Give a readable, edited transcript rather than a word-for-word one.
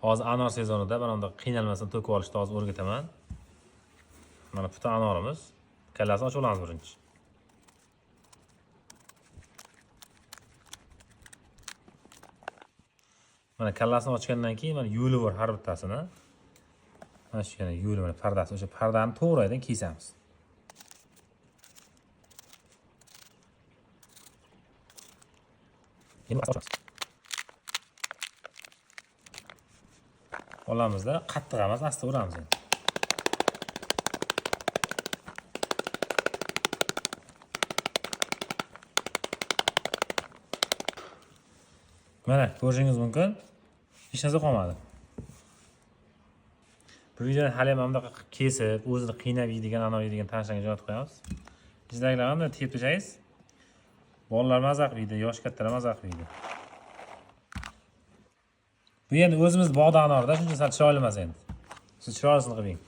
Hozir anor sezonida mana bunda qiynalmasdan to'kib olishni hozir o'rgataman. Mana puta anorimiz. Kallasini ochib olamiz birinchi. Mana kallasini ochgandan keyin mana yo'li bor har bittasini. Mana shu yana yo'li mana pardasi, o'sha pardani to'g'ridan kesamiz. Olamizda qattiq emas, asta uramiz endi. Mana ko'rishingiz mumkin. Hech narsa qolmadi. Bu videoni hali ham bunday kesib, o'zini qiynab yeydigan, anor yeydigan tanishlarga jo'natib qo'yamiz. Sizlarga ham tepib tashlasangiz, bolalar mazza qiladi, yosh kattalar mazza qiladi. Bu endi o'zimiz bog'da anorda, shuncha sal chiroyli emas endi. Siz chiroylisini qiling.